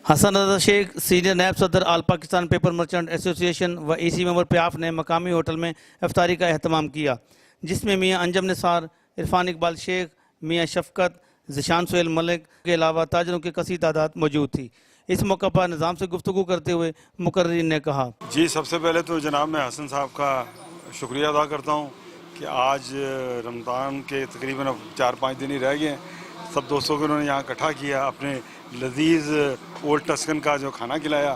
حسن رضاشیخ senior نائب صدر آل Pakistan paper merchant ایسوسی ایشن و ای سی ممبر پیاف نے مقامی ہوٹل میں افطاری کا اہتمام کیا، جس میں میاں انجم نثار، عرفان اقبال شیخ، میاں شفقت، ذیشان سہیل ملک کے علاوہ تاجروں کی کثیر تعداد موجود تھی۔ اس موقع پر نظام سے گفتگو کرتے ہوئے مقررین نے کہا، جی سب سے پہلے تو جناب میں حسن صاحب کا شکریہ ادا کرتا ہوں کہ آج رمضان کے تقریباً 4-5 دن ہی رہ گئے ہیں، سب دوستوں کو انہوں نے یہاں اکٹھا کیا، اپنے لذیذ اولڈ ٹسکن کا جو کھانا کھلایا،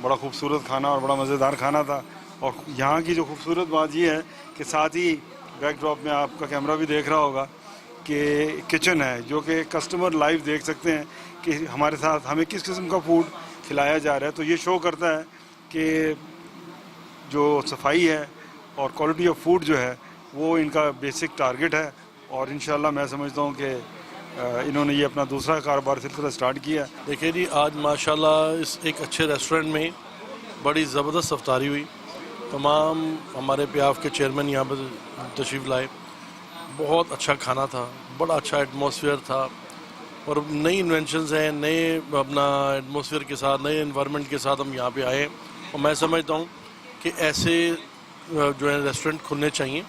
بڑا خوبصورت کھانا اور بڑا مزیدار کھانا تھا۔ اور یہاں کی جو خوبصورت بات یہ ہے کہ ساتھ ہی بیک ڈراپ میں آپ کا کیمرہ بھی دیکھ رہا ہوگا کہ کچن ہے، جو کہ کسٹمر لائیو دیکھ سکتے ہیں کہ ہمارے ساتھ ہمیں کس قسم کا فوڈ کھلایا جا رہا ہے۔ تو یہ شو کرتا ہے کہ جو صفائی ہے اور کوالٹی آف فوڈ جو ہے وہ ان کا بیسک ٹارگٹ ہے، اور انشاءاللہ میں سمجھتا ہوں کہ انہوں نے یہ اپنا دوسرا کاروبار سلسلہ سٹارٹ کیا۔ دیکھیے جی، آج ماشاءاللہ اس ایک اچھے ریسٹورنٹ میں بڑی زبردست افطاری ہوئی، تمام ہمارے پیاف کے چیئرمین یہاں پر تشریف لائے، بہت اچھا کھانا تھا، بڑا اچھا ایٹماسفیئر تھا، اور نئی انوینشنز ہیں، نئے اپنا ایٹماسفیئر کے ساتھ، نئے انوائرمنٹ کے ساتھ ہم یہاں پہ آئے ہیں، اور میں سمجھتا ہوں کہ ایسے جو ہے ریسٹورنٹ کھلنے چاہیے،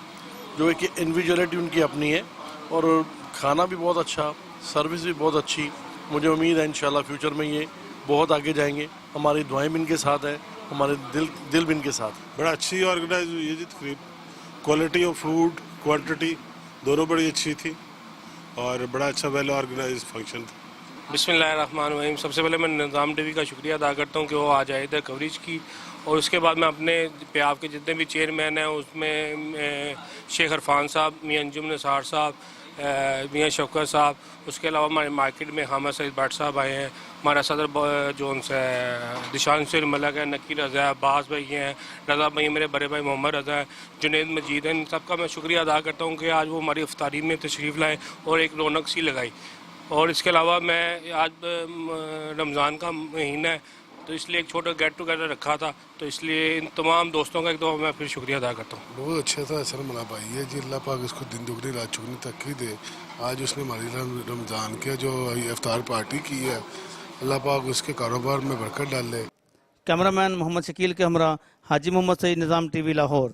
جو ہے کہ انڈیویجولیٹی ان کی اپنی ہے، اور کھانا بھی بہت اچھا، سروس بھی بہت اچھی۔ مجھے امید ہے انشاءاللہ فیوچر میں یہ بہت آگے جائیں گے، ہماری دعائیں بھی ان کے ساتھ ہیں، ہمارے دل بھی ان کے ساتھ۔ بڑا اچھی آرگنائز ہوئی ہے جی تقریب، کوالٹی آف فوڈ، کوانٹٹی دونوں بڑی اچھی تھی، اور بڑا اچھا ویل آرگنائز فنکشن تھا۔ بسم اللہ الرحمن الرحیم۔ سب سے پہلے میں نظام ٹی وی کا شکریہ ادا کرتا ہوں کہ وہ آج آئے تھے کوریج کی، اور اس کے بعد میں اپنے پیاف کے جتنے بھی چیئرمین ہیں اس میں شیخ عرفان صاحب، میاں انجم نثار صاحب، میاں شفقت صاحب، اس کے علاوہ ہمارے مارکیٹ میں حامد سعید بٹ صاحب آئے ہیں، ہمارا صدر جو ان سے ذیشان سہیل ملک ہے، نکی رضا ہے، عباس بھائی ہیں، رضا بھائی، میرے بڑے بھائی محمد رضا ہے، جنید مجید ہیں، ان سب کا میں شکریہ ادا کرتا ہوں کہ آج وہ ہماری افطاری میں تشریف لائے اور ایک رونق سی لگائی۔ اور اس کے علاوہ میں آج رمضان کا مہینہ ہے تو اس لیے ایک چھوٹا گیٹ ٹوگیدر رکھا تھا، تو اس لیے ان تمام دوستوں کا ایک دفعہ میں پھر شکریہ ادا کرتا ہوں۔ بہت اچھا تھا، سر ملا بھائی ہے جی، اللہ پاک اس کو دن دگنی رات چگنی ترقی دے۔ آج اس نے ہماری رمضان کے جو افطار پارٹی کی ہے، اللہ پاک اس کے کاروبار میں برکت ڈالے۔ کیمرہ مین محمد شکیل کے ہمراہ حاجی محمد سعید، نظام ٹی وی لاہور۔